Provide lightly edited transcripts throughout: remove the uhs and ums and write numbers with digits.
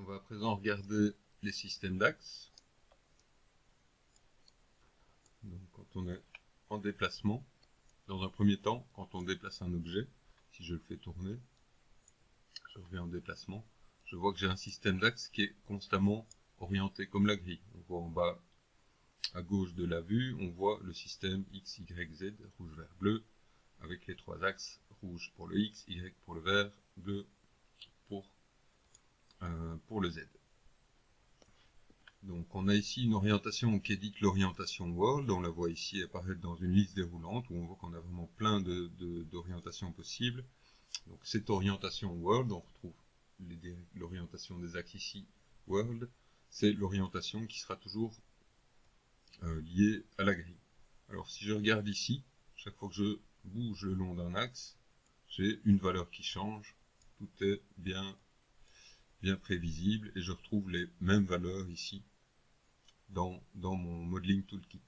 On va à présent regarder les systèmes d'axes. Donc quand on est en déplacement, dans un premier temps, quand on déplace un objet, si je le fais tourner, je reviens en déplacement, je vois que j'ai un système d'axes qui est constamment orienté comme la grille. On voit en bas à gauche de la vue, on voit le système X, Y, Z, rouge, vert, bleu, avec les trois axes, rouge pour le X, Y pour le vert, bleu pour le Z. Donc on a ici une orientation qui est dite l'orientation world, on la voit ici apparaître dans une liste déroulante où on voit qu'on a vraiment plein d'orientations possibles. Donc cette orientation world, on retrouve l'orientation des axes ici, world, c'est l'orientation qui sera toujours liée à la grille. Alors si je regarde ici, chaque fois que je bouge le long d'un axe, j'ai une valeur qui change, tout est bien prévisible et je retrouve les mêmes valeurs ici dans mon Modeling Toolkit.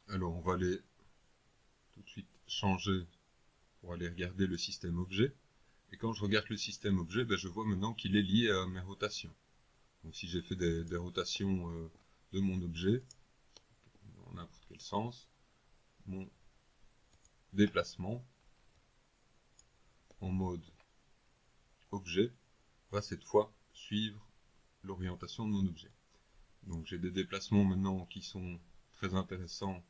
Alors on va aller tout de suite changer pour aller regarder le système objet. Et quand je regarde le système objet, je vois maintenant qu'il est lié à mes rotations. Donc si j'ai fait des rotations de mon objet, dans n'importe quel sens, mon déplacement en mode objet va cette fois suivre l'orientation de mon objet. Donc j'ai des déplacements maintenant qui sont très intéressants,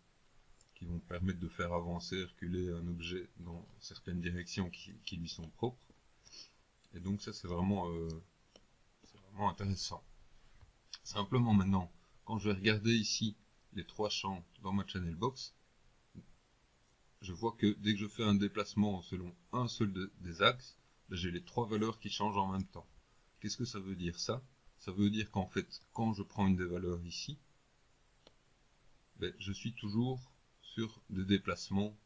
qui vont permettre de faire avancer, reculer un objet dans certaines directions qui lui sont propres. Et donc ça c'est vraiment intéressant. Simplement maintenant, quand je vais regarder ici les trois champs dans ma channel box, je vois que dès que je fais un déplacement selon un seul des axes, j'ai les trois valeurs qui changent en même temps. Qu'est-ce que ça veut dire ça? Ça veut dire qu'en fait, quand je prends une des valeurs ici, je suis toujours sur des déplacements.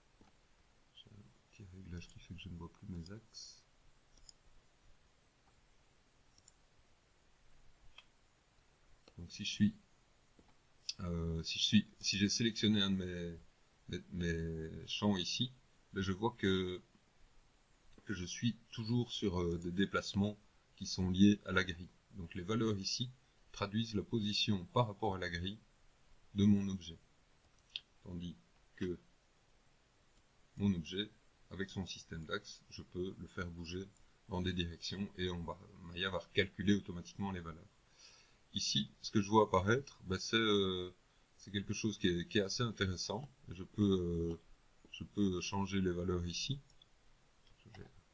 J'ai un petit réglage qui fait que je ne vois plus mes axes. Donc si j'ai sélectionné un de mes champs ici, je vois que je suis toujours sur des déplacements qui sont liés à la grille. Donc les valeurs ici traduisent la position par rapport à la grille de mon objet. Tandis que mon objet, avec son système d'axes, je peux le faire bouger dans des directions et Maya va recalculer automatiquement les valeurs. Ici, ce que je vois apparaître, c'est quelque chose qui est assez intéressant. Je peux changer les valeurs ici.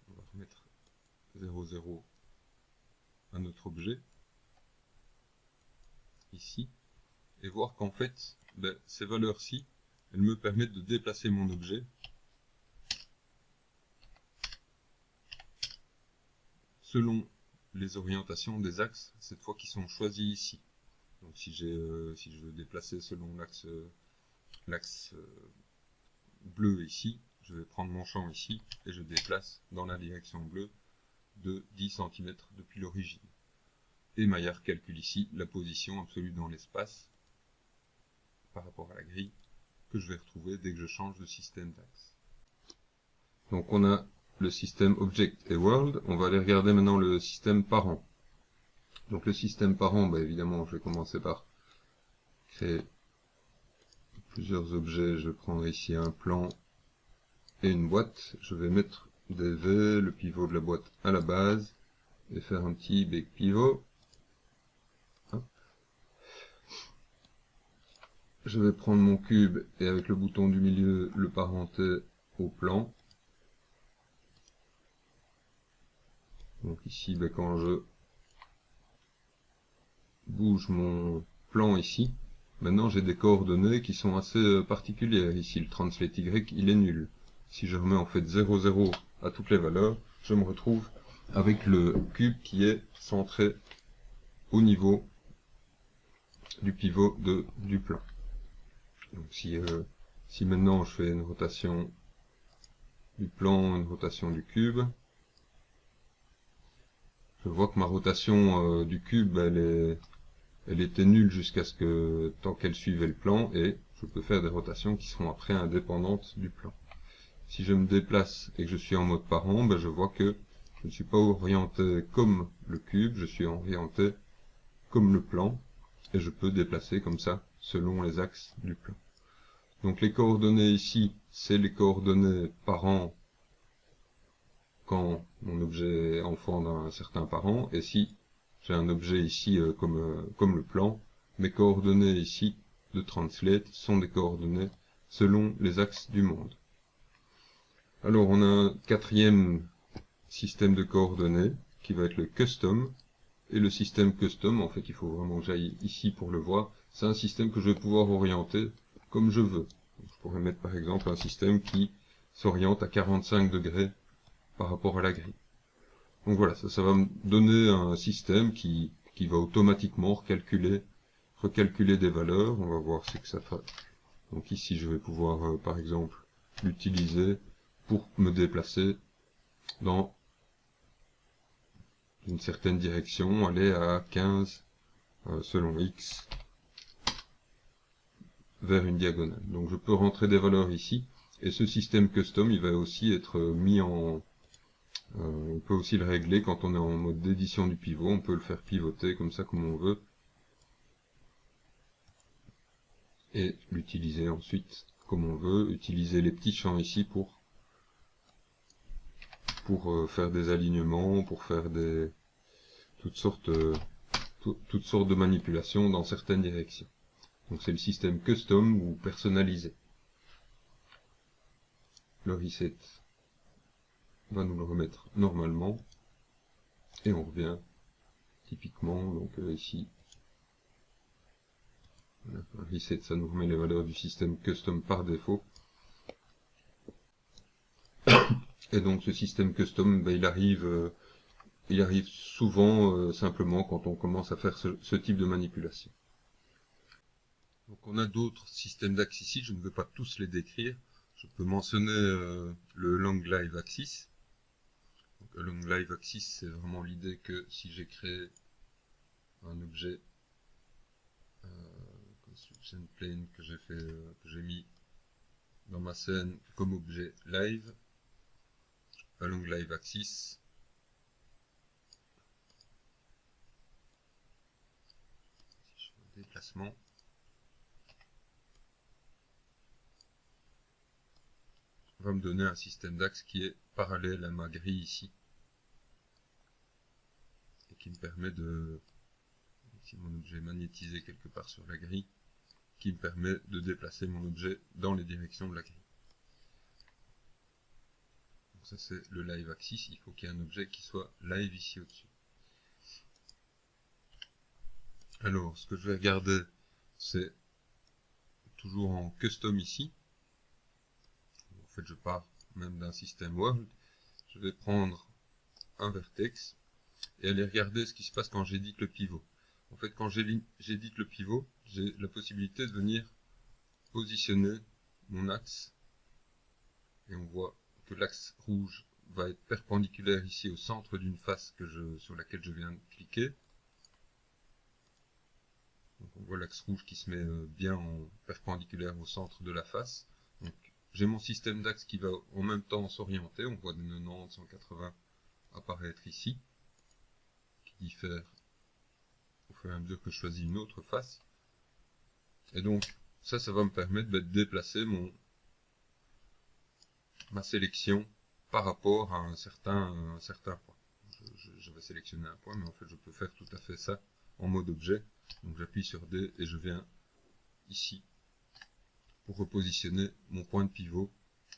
On va remettre 0, 0 à notre objet ici et voir qu'en fait ces valeurs-ci elles me permettent de déplacer mon objet selon les orientations des axes, cette fois qui sont choisis ici. Donc si je veux déplacer selon l'axe bleu ici, je vais prendre mon champ ici et je déplace dans la direction bleue de 10 cm depuis l'origine. Et Maillard calcule ici la position absolue dans l'espace par rapport à la grille que je vais retrouver dès que je change de système d'axe. Donc on a le système Object et World. On va aller regarder maintenant le système parent. Donc le système parent, évidemment, je vais commencer par créer plusieurs objets. Je vais prendre ici un plan et une boîte. Je vais mettre des V, le pivot de la boîte à la base, et faire un petit big pivot. Je vais prendre mon cube et avec le bouton du milieu le parenter au plan. Donc ici, quand je bouge mon plan ici, maintenant j'ai des coordonnées qui sont assez particulières. Ici, le translate Y, il est nul. Si je remets en fait 0, 0 à toutes les valeurs, je me retrouve avec le cube qui est centré au niveau du pivot du plan. Donc si maintenant je fais une rotation du plan, une rotation du cube, je vois que ma rotation du cube, elle était nulle jusqu'à ce que tant qu'elle suivait le plan, et je peux faire des rotations qui seront après indépendantes du plan. Si je me déplace et que je suis en mode parent, je vois que Je ne suis pas orienté comme le cube, je suis orienté comme le plan, et je peux déplacer comme ça, selon les axes du plan. Donc les coordonnées ici, c'est les coordonnées parents quand mon objet est enfant d'un certain parent, et si j'ai un objet ici comme le plan, mes coordonnées ici de translate sont des coordonnées selon les axes du monde. Alors on a un quatrième système de coordonnées qui va être le custom, et le système custom, en fait il faut vraiment que j'aille ici pour le voir, c'est un système que je vais pouvoir orienter comme je veux. Donc, je pourrais mettre par exemple un système qui s'oriente à 45 degrés par rapport à la grille. Donc voilà, ça va me donner un système qui va automatiquement recalculer des valeurs. On va voir ce que ça fait. Donc ici, je vais pouvoir, par exemple, l'utiliser pour me déplacer dans une certaine direction, aller à 15 selon x vers une diagonale. Donc je peux rentrer des valeurs ici, et ce système custom, il va aussi être mis en... on peut aussi le régler quand on est en mode d'édition du pivot, on peut le faire pivoter comme ça, comme on veut, et l'utiliser ensuite comme on veut, utiliser les petits champs ici pour faire des alignements, pour faire toutes sortes de manipulations dans certaines directions. Donc c'est le système custom ou personnalisé. Le reset va nous le remettre normalement, et on revient typiquement, donc ici, voilà, un reset, ça nous remet les valeurs du système custom par défaut. Et donc ce système custom, ben, il arrive souvent simplement quand on commence à faire ce type de manipulation. Donc on a d'autres systèmes d'axes ici, je ne veux pas tous les décrire. Je peux mentionner le long live axis. Donc, le long live axis, c'est vraiment l'idée que si j'ai créé un objet construction plane que j'ai mis dans ma scène comme objet live, along live axis, si je fais un déplacement, va me donner un système d'axe qui est parallèle à ma grille ici, et qui me permet de, si mon objet est magnétisé quelque part sur la grille, qui me permet de déplacer mon objet dans les directions de la grille. Donc ça c'est le live axis, il faut qu'il y ait un objet qui soit live ici au-dessus. Alors ce que je vais regarder, c'est toujours en custom ici. En fait je pars même d'un système world. Je vais prendre un vertex et aller regarder ce qui se passe quand j'édite le pivot. En fait, quand j'édite le pivot, j'ai la possibilité de venir positionner mon axe, et on voit que l'axe rouge va être perpendiculaire ici au centre d'une face sur laquelle je viens de cliquer. Donc on voit l'axe rouge qui se met bien en perpendiculaire au centre de la face. Donc j'ai mon système d'axe qui va en même temps s'orienter, on voit des 90, 180 apparaître ici, qui diffèrent au fur et à mesure que je choisis une autre face. Et donc, ça va me permettre de déplacer ma sélection par rapport à un certain point. Je vais sélectionner un point, mais en fait, je peux faire tout à fait ça en mode objet. Donc, j'appuie sur D et je viens ici pour repositionner mon point de pivot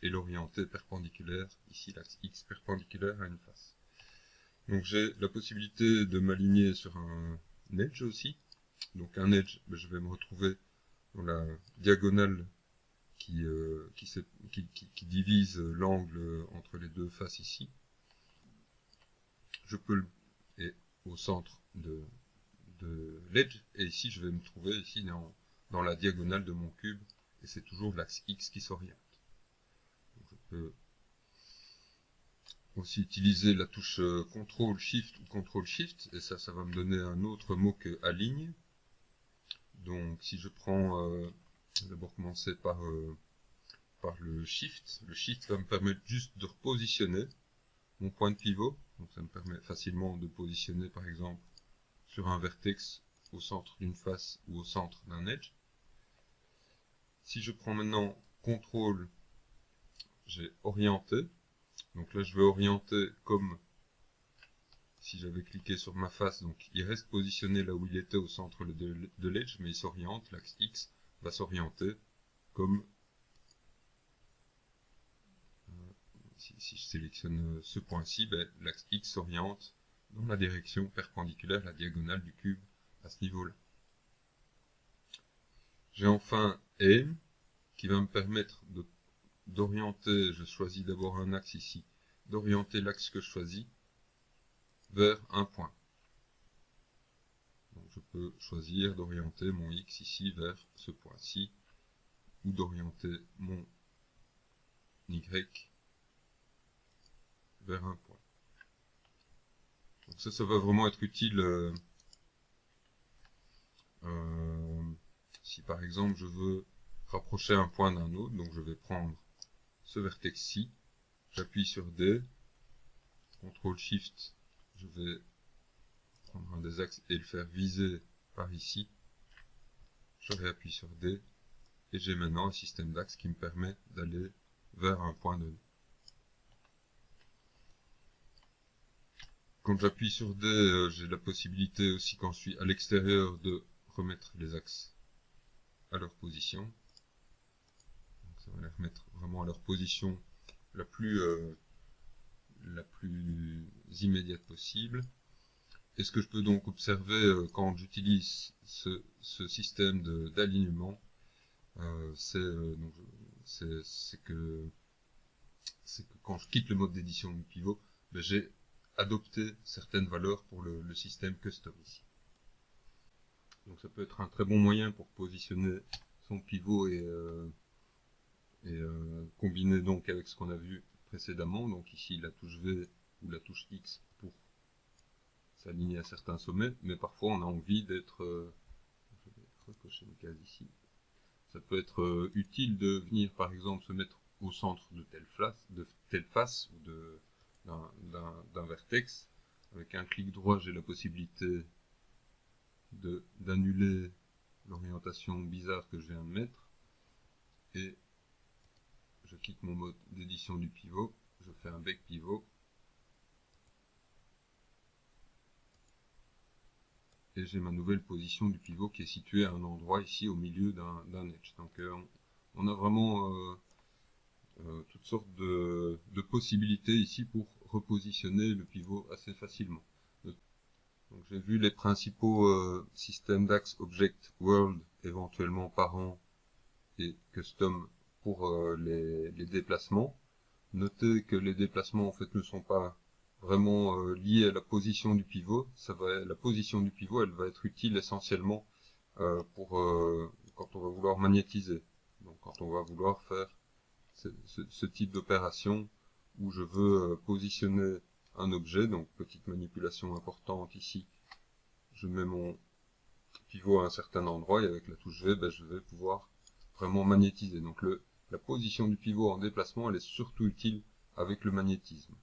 et l'orienter perpendiculaire, ici l'axe X perpendiculaire à une face. Donc, j'ai la possibilité de m'aligner sur un edge aussi. Donc, un edge, je vais me retrouver dans la diagonale qui divise l'angle entre les deux faces ici. Je peux et au centre de l'edge, et ici je vais me trouver ici dans la diagonale de mon cube, et c'est toujours l'axe X qui s'oriente. Je peux aussi utiliser la touche CTRL SHIFT ou CTRL SHIFT, et ça va me donner un autre mot que aligne. Donc si je prends d'abord commencer par le shift va me permettre juste de repositionner mon point de pivot. Donc ça me permet facilement de positionner par exemple sur un vertex au centre d'une face ou au centre d'un edge. Si je prends maintenant CTRL, j'ai orienté. Donc là je vais orienter comme si j'avais cliqué sur ma face. Donc il reste positionné là où il était au centre de l'edge, mais il s'oriente, l'axe X va s'orienter comme si je sélectionne ce point-ci, ben, l'axe X s'oriente dans la direction perpendiculaire, la diagonale du cube à ce niveau-là. J'ai enfin Aim qui va me permettre d'orienter, je choisis d'abord un axe ici, d'orienter l'axe que je choisis vers un point. Donc je peux choisir d'orienter mon X ici vers ce point-ci, ou d'orienter mon Y vers un point. Donc ça va vraiment être utile si par exemple je veux rapprocher un point d'un autre. Donc je vais prendre ce vertex-ci, j'appuie sur D, CTRL-SHIFT, je vais prendre un des axes et le faire viser par ici, je réappuie sur D, et j'ai maintenant un système d'axes qui me permet d'aller vers un point donné. Quand j'appuie sur D, j'ai la possibilité aussi quand je suis à l'extérieur de remettre les axes à leur position. Donc ça va les remettre vraiment à leur position la plus immédiate possible. Et ce que je peux donc observer quand j'utilise ce système d'alignement, c'est que quand je quitte le mode d'édition du pivot, ben, j'ai adopté certaines valeurs pour le système custom ici. Donc ça peut être un très bon moyen pour positionner son pivot et combiner donc avec ce qu'on a vu précédemment. Donc ici la touche V ou la touche X pour s'aligner à certains sommets, mais parfois on a envie d'être, je vais recocher une case ici, ça peut être utile de venir par exemple se mettre au centre de telle face ou d'un vertex. Avec un clic droit, j'ai la possibilité d'annuler l'orientation bizarre que je viens de mettre, et je quitte mon mode d'édition du pivot, je fais un back pivot, et j'ai ma nouvelle position du pivot qui est située à un endroit ici au milieu d'un edge. Donc on a vraiment toutes sortes de possibilités ici pour repositionner le pivot assez facilement. Donc j'ai vu les principaux systèmes d'axes Object, World, éventuellement Parent et Custom pour les déplacements. Notez que les déplacements en fait ne sont pas vraiment liés à la position du pivot. La position du pivot, elle va être utile essentiellement pour quand on va vouloir magnétiser. Donc quand on va vouloir faire ce type d'opération où je veux positionner un objet, donc petite manipulation importante ici, je mets mon pivot à un certain endroit et avec la touche V, ben, je vais pouvoir vraiment magnétiser. Donc la position du pivot en déplacement, elle est surtout utile avec le magnétisme.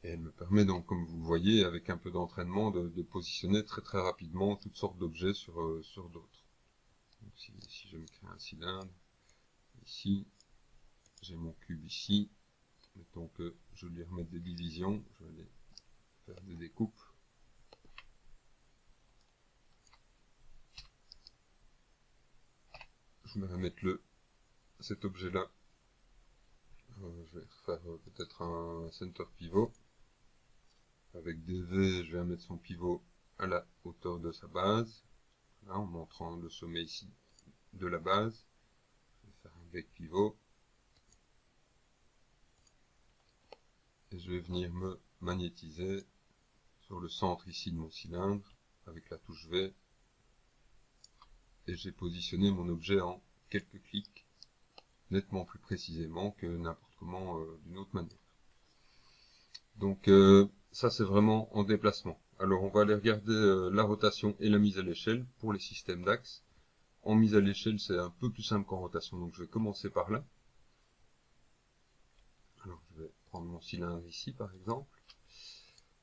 Et elle me permet donc, comme vous le voyez, avec un peu d'entraînement, de positionner très très rapidement toutes sortes d'objets sur d'autres. Si je me crée un cylindre, ici, j'ai mon cube ici, mettons que je vais lui remettre des divisions, je vais aller faire des découpes. Je vais remettre cet objet-là, je vais refaire peut-être un center pivot. Avec DV, je vais mettre son pivot à la hauteur de sa base, là, en montrant le sommet ici de la base. Je vais faire un back pivot. Et je vais venir me magnétiser sur le centre ici de mon cylindre avec la touche V. Et j'ai positionné mon objet en quelques clics, nettement plus précisément que n'importe comment d'une autre manière. Donc ça c'est vraiment en déplacement. Alors on va aller regarder la rotation et la mise à l'échelle pour les systèmes d'axes. En mise à l'échelle c'est un peu plus simple qu'en rotation, donc je vais commencer par là. Alors je vais prendre mon cylindre ici par exemple.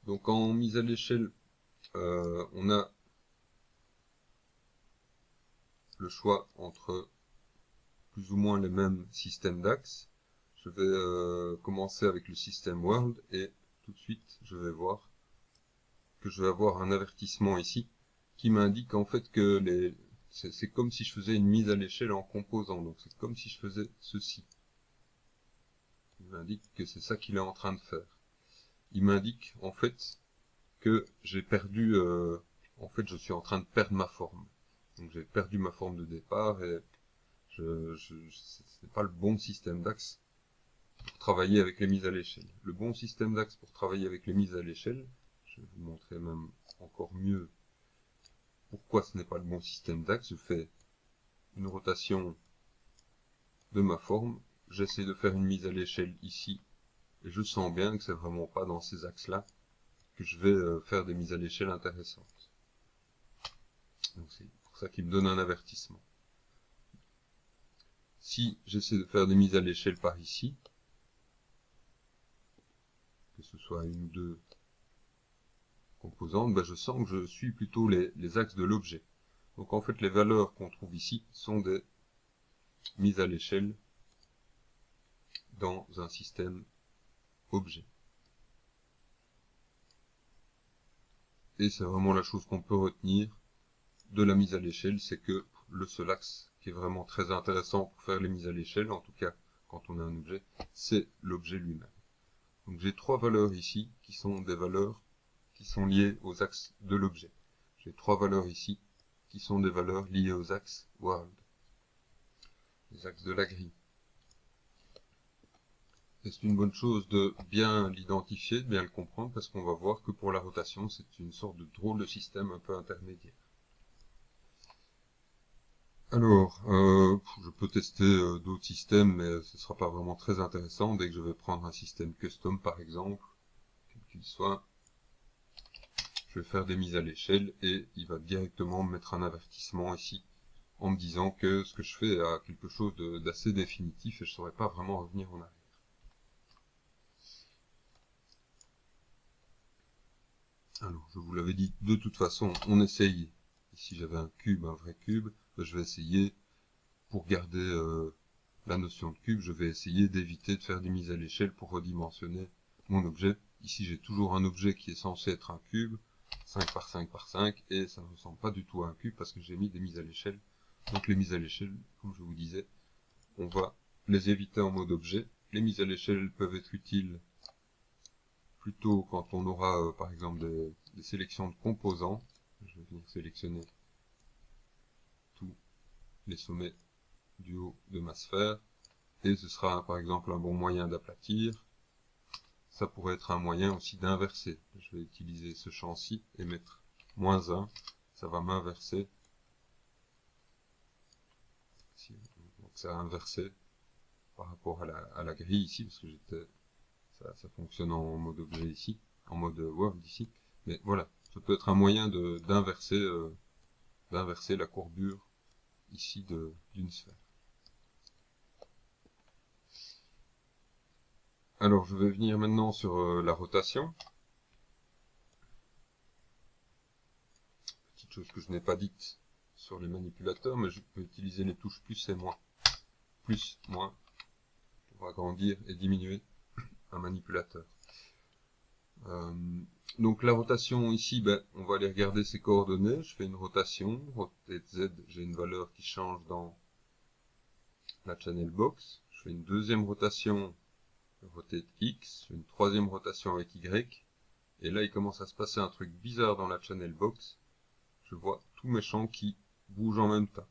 Donc en mise à l'échelle, on a le choix entre plus ou moins les mêmes systèmes d'axes. Je vais commencer avec le système World et tout de suite je vais voir que je vais avoir un avertissement ici qui m'indique en fait que c'est comme si je faisais une mise à l'échelle en composant, donc c'est comme si je faisais ceci. Il m'indique que c'est ça qu'il est en train de faire. Il m'indique en fait que j'ai perdu, en fait je suis en train de perdre ma forme. Donc j'ai perdu ma forme de départ et ce n'est pas le bon système d'axe pour travailler avec les mises à l'échelle. Le bon système d'axe pour travailler avec les mises à l'échelle, je vais vous montrer même encore mieux pourquoi ce n'est pas le bon système d'axe. Je fais une rotation de ma forme, j'essaie de faire une mise à l'échelle ici, et je sens bien que c'est vraiment pas dans ces axes-là que je vais faire des mises à l'échelle intéressantes. Donc c'est pour ça qu'il me donne un avertissement. Si j'essaie de faire des mises à l'échelle par ici, que ce soit une ou deux composantes, ben je sens que je suis plutôt les axes de l'objet. Donc en fait les valeurs qu'on trouve ici sont des mises à l'échelle dans un système objet. Et c'est vraiment la chose qu'on peut retenir de la mise à l'échelle, c'est que le seul axe qui est vraiment très intéressant pour faire les mises à l'échelle, en tout cas quand on a un objet, c'est l'objet lui-même. Donc j'ai trois valeurs ici qui sont des valeurs qui sont liées aux axes de l'objet. J'ai trois valeurs ici qui sont des valeurs liées aux axes world, les axes de la grille. C'est une bonne chose de bien l'identifier, de bien le comprendre, parce qu'on va voir que pour la rotation, c'est une sorte de drôle de système un peu intermédiaire. Alors, je peux tester d'autres systèmes, mais ce ne sera pas vraiment très intéressant. Dès que je vais prendre un système custom, par exemple, quel qu'il soit, je vais faire des mises à l'échelle et il va directement me mettre un avertissement ici en me disant que ce que je fais a quelque chose d'assez définitif et je ne saurais pas vraiment revenir en arrière. Alors, je vous l'avais dit, de toute façon, on essaye. Si j'avais un cube, un vrai cube, je vais essayer, pour garder la notion de cube, je vais essayer d'éviter de faire des mises à l'échelle pour redimensionner mon objet. Ici, j'ai toujours un objet qui est censé être un cube, 5 par 5 par 5, et ça ne ressemble pas du tout à un cube parce que j'ai mis des mises à l'échelle. Donc les mises à l'échelle, comme je vous disais, on va les éviter en mode objet. Les mises à l'échelle peuvent être utiles plutôt quand on aura par exemple des sélections de composants. Je vais venir sélectionner tous les sommets du haut de ma sphère et ce sera par exemple un bon moyen d'aplatir. Ça pourrait être un moyen aussi d'inverser. Je vais utiliser ce champ-ci et mettre -1, ça va m'inverser. Donc ça a inversé par rapport à la grille ici parce que ça fonctionne en mode objet ici, en mode world ici, mais voilà, ça peut être un moyen d'inverser la courbure ici d'une sphère. Alors je vais venir maintenant sur la rotation. Petite chose que je n'ai pas dite sur les manipulateurs, mais je peux utiliser les touches plus et moins. Plus, moins, pour agrandir et diminuer un manipulateur. Donc la rotation ici, on va aller regarder ses coordonnées. Je fais une rotation, rotate Z, j'ai une valeur qui change dans la channel box. Je fais une deuxième rotation, rotate X, je fais une troisième rotation avec Y. Et là, il commence à se passer un truc bizarre dans la channel box. Je vois tous mes champs qui bougent en même temps.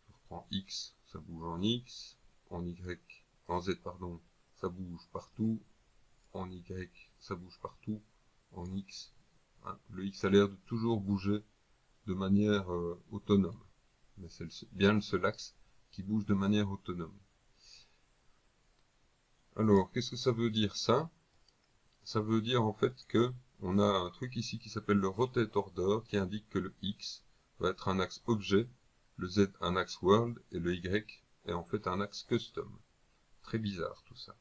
Je reprends X, ça bouge en X, en Y, en Z, pardon, ça bouge partout. En Y, ça bouge partout. En X, hein, le X a l'air de toujours bouger de manière autonome. Mais c'est bien le seul axe qui bouge de manière autonome. Alors, qu'est-ce que ça veut dire ça? Ça veut dire en fait que on a un truc ici qui s'appelle le rotate order qui indique que le X va être un axe objet, le Z un axe world et le Y est en fait un axe custom. très bizarre tout ça.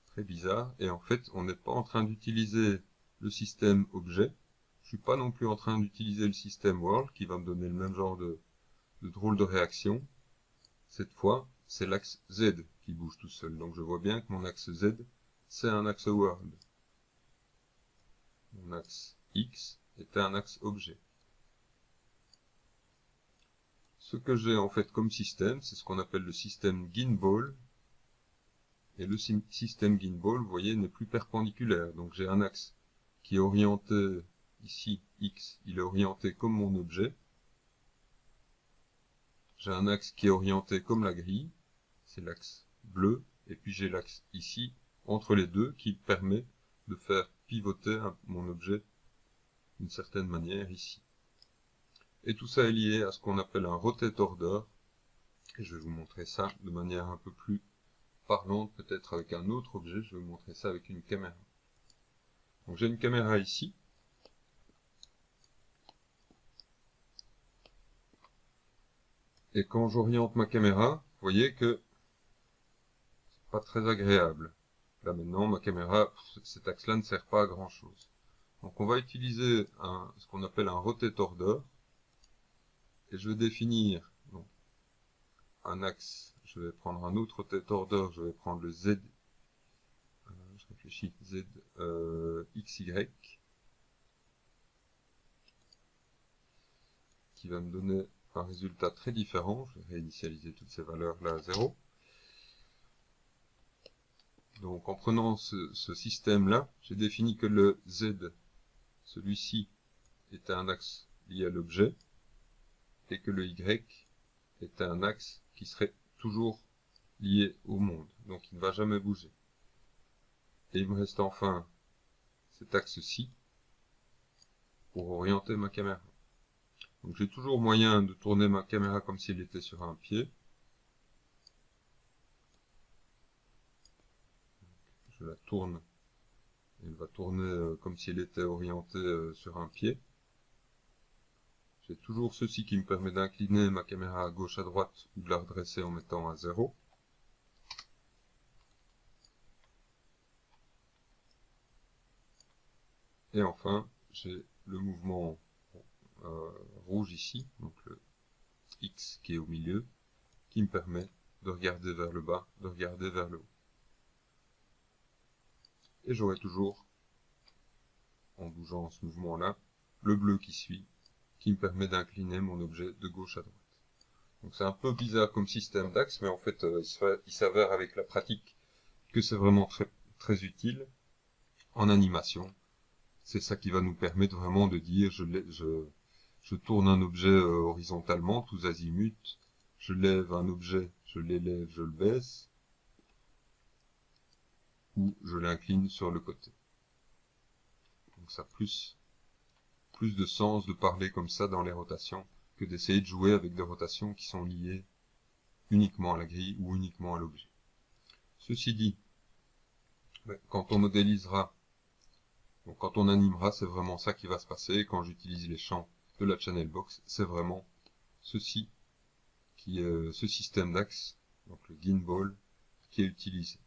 Très bizarre, et en fait on n'est pas en train d'utiliser le système objet, je suis pas non plus en train d'utiliser le système world qui va me donner le même genre de drôle de réaction. Cette fois c'est l'axe Z qui bouge tout seul, donc je vois bien que mon axe Z c'est un axe world. Mon axe X était un axe objet. Ce que j'ai en fait comme système, c'est ce qu'on appelle le système gimbal. Et le système gimbal, vous voyez, n'est plus perpendiculaire. Donc j'ai un axe qui est orienté, ici, X, il est orienté comme mon objet. J'ai un axe qui est orienté comme la grille, c'est l'axe bleu. Et puis j'ai l'axe ici, entre les deux, qui permet de faire pivoter mon objet d'une certaine manière ici. Et tout ça est lié à ce qu'on appelle un rotate order. Et je vais vous montrer ça de manière un peu plus parlante, peut-être avec un autre objet. Je vais vous montrer ça avec une caméra. Donc j'ai une caméra ici. Et quand j'oriente ma caméra, vous voyez que c'est pas très agréable. Là maintenant, ma caméra, cet axe-là ne sert pas à grand chose. Donc on va utiliser ce qu'on appelle un rotate order. Et je vais définir donc, un axe. Je vais prendre un autre rotate order. Je vais prendre le Z. Je réfléchis. Z XY. Qui va me donner un résultat très différent. Je vais réinitialiser toutes ces valeurs-là à 0. Donc en prenant ce système-là, j'ai défini que le Z, celui-ci, était un axe lié à l'objet, et que le Y était un axe qui serait toujours lié au monde, donc il ne va jamais bouger. Et il me reste enfin cet axe-ci pour orienter ma caméra. Donc j'ai toujours moyen de tourner ma caméra comme s'il était sur un pied. Je la tourne, elle va tourner comme s'il était orienté sur un pied. J'ai toujours ceci qui me permet d'incliner ma caméra à gauche à droite ou de la redresser en mettant à 0. Et enfin, j'ai le mouvement rouge ici, donc le X qui est au milieu, qui me permet de regarder vers le bas, de regarder vers le haut. Et j'aurai toujours, en bougeant ce mouvement-là, le bleu qui suit, qui me permet d'incliner mon objet de gauche à droite. Donc c'est un peu bizarre comme système d'axe, mais en fait il s'avère avec la pratique que c'est vraiment très utile en animation. C'est ça qui va nous permettre vraiment de dire je tourne un objet horizontalement, tous azimuts, je lève un objet, je l'élève, je le baisse, ou je l'incline sur le côté. Donc ça a plus de sens de parler comme ça dans les rotations que d'essayer de jouer avec des rotations qui sont liées uniquement à la grille ou uniquement à l'objet. Ceci dit, quand on modélisera, donc quand on animera, c'est vraiment ça qui va se passer. Quand j'utilise les champs de la channel box, c'est vraiment ceci qui est ce système d'axe, donc le gimbal, qui est utilisé.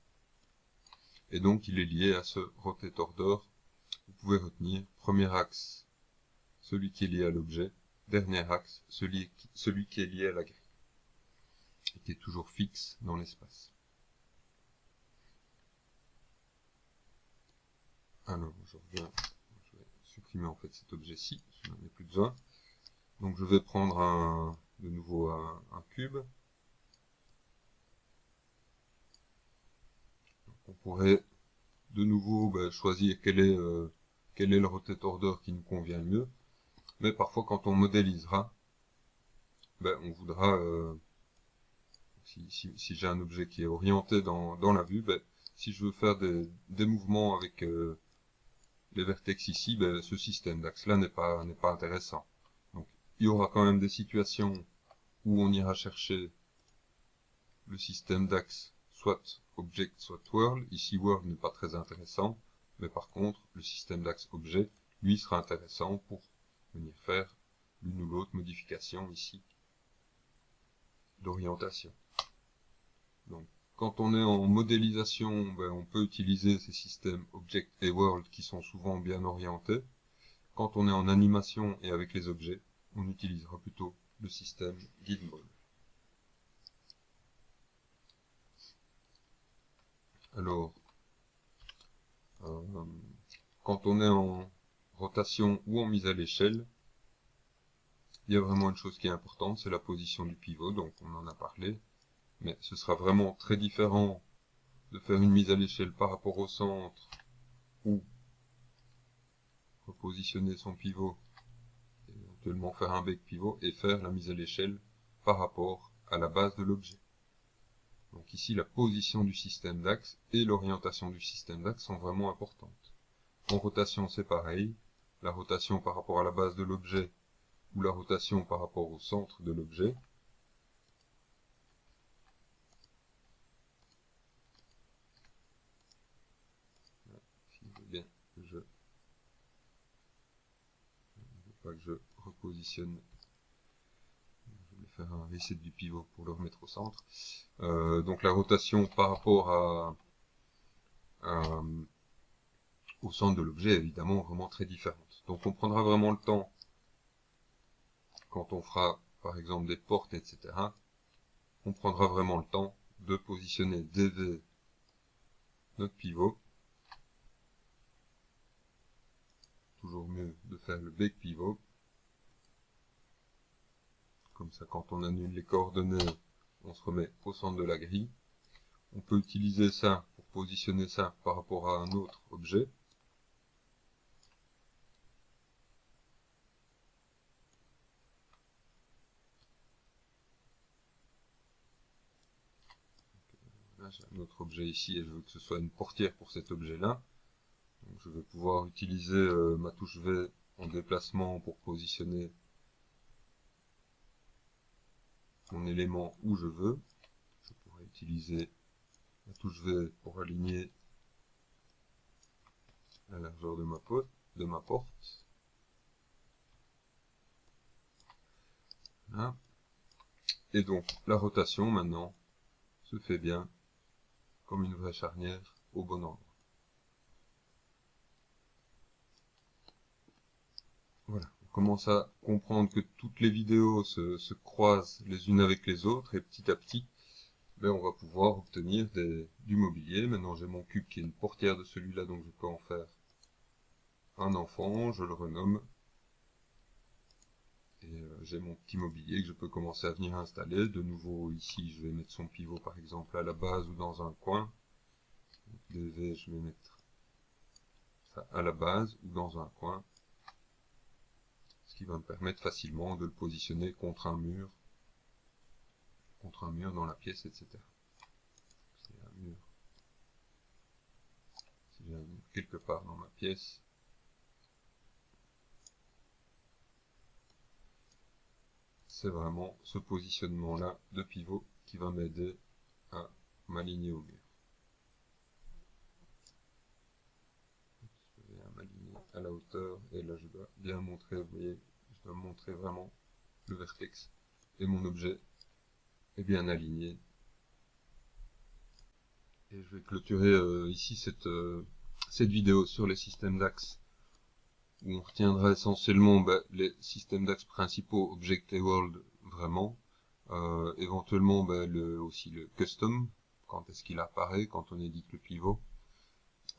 Et donc il est lié à ce rotate order. Vous pouvez retenir premier axe, celui qui est lié à l'objet, dernier axe, celui qui est lié à la grille, et qui est toujours fixe dans l'espace. Alors, je reviens, je vais supprimer en fait cet objet-ci, je n'en ai plus besoin. Donc je vais prendre de nouveau un cube. Donc, on pourrait de nouveau choisir quel est le rotate order qui nous convient le mieux. Mais parfois quand on modélisera, on voudra, si j'ai un objet qui est orienté dans la vue, si je veux faire des mouvements avec les vertex ici, ce système d'axe-là n'est pas intéressant. Donc, il y aura quand même des situations où on ira chercher le système d'axe, soit object, soit world. Ici, world n'est pas très intéressant, mais par contre, le système d'axe objet, lui, sera intéressant pour venir faire l'une ou l'autre modification ici d'orientation. Donc, Quand on est en modélisation, on peut utiliser ces systèmes Object et World qui sont souvent bien orientés. Quand on est en animation et avec les objets, on utilisera plutôt le système Gimbal. Alors, quand on est en rotation ou en mise à l'échelle, il y a vraiment une chose qui est importante, c'est la position du pivot, donc on en a parlé. Mais ce sera vraiment très différent de faire une mise à l'échelle par rapport au centre ou repositionner son pivot, éventuellement faire un bec pivot et faire la mise à l'échelle par rapport à la base de l'objet. Donc ici, la position du système d'axe et l'orientation du système d'axe sont vraiment importantes. En rotation, c'est pareil. La rotation par rapport à la base de l'objet ou la rotation par rapport au centre de l'objet. Bien, je ne veux pas que je repositionne. Je vais faire un reset du pivot pour le remettre au centre. Donc la rotation par rapport au centre de l'objet est évidemment vraiment très différente. Donc on prendra vraiment le temps, quand on fera par exemple des portes, etc., on prendra vraiment le temps de positionner DV notre pivot. Toujours mieux de faire le bec pivot. Comme ça, quand on annule les coordonnées, on se remet au centre de la grille. On peut utiliser ça pour positionner ça par rapport à un autre objet. Là, j'ai un autre objet ici et je veux que ce soit une portière pour cet objet-là. Donc, je vais pouvoir utiliser ma touche V en déplacement pour positionner mon élément où je veux. Je pourrais utiliser la touche V pour aligner la largeur de ma porte. Voilà. Et donc, la rotation, maintenant, se fait bien comme une vraie charnière au bon endroit. Voilà, on commence à comprendre que toutes les vidéos se croisent les unes avec les autres, et petit à petit, on va pouvoir obtenir du mobilier. Maintenant, j'ai mon cube qui est une portière de celui-là, donc je peux en faire un enfant, je le renomme, et j'ai mon petit mobilier que je peux commencer à venir installer. De nouveau, ici, je vais mettre son pivot, par exemple, à la base ou dans un coin. DV, je vais mettre ça à la base ou dans un coin, ce qui va me permettre facilement de le positionner contre un mur dans la pièce, etc. Si j'ai un mur quelque part dans ma pièce, c'est vraiment ce positionnement-là de pivot qui va m'aider à m'aligner au mur. Je vais m'aligner à la hauteur, et là je dois bien montrer, vous voyez, je dois montrer vraiment le vertex, et mon objet est bien aligné. Et je vais clôturer ici cette vidéo sur les systèmes d'axes, où on retiendra essentiellement les systèmes d'axes principaux, Object et World, vraiment. Éventuellement aussi le custom, quand est-ce qu'il apparaît, quand on édite le pivot.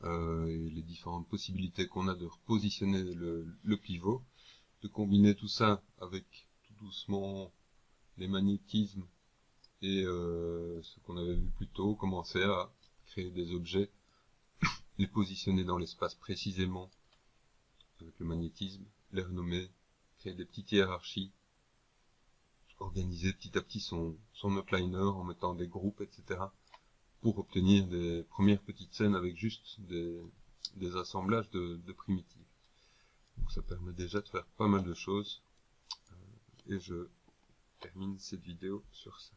Et les différentes possibilités qu'on a de repositionner le pivot, de combiner tout ça avec tout doucement les magnétismes et ce qu'on avait vu plus tôt, commencer à créer des objets, les positionner dans l'espace précisément avec le magnétisme, les renommer, créer des petites hiérarchies, organiser petit à petit son outliner en mettant des groupes, etc. pour obtenir des premières petites scènes avec juste des assemblages de primitives. Donc ça permet déjà de faire pas mal de choses, et je termine cette vidéo sur ça.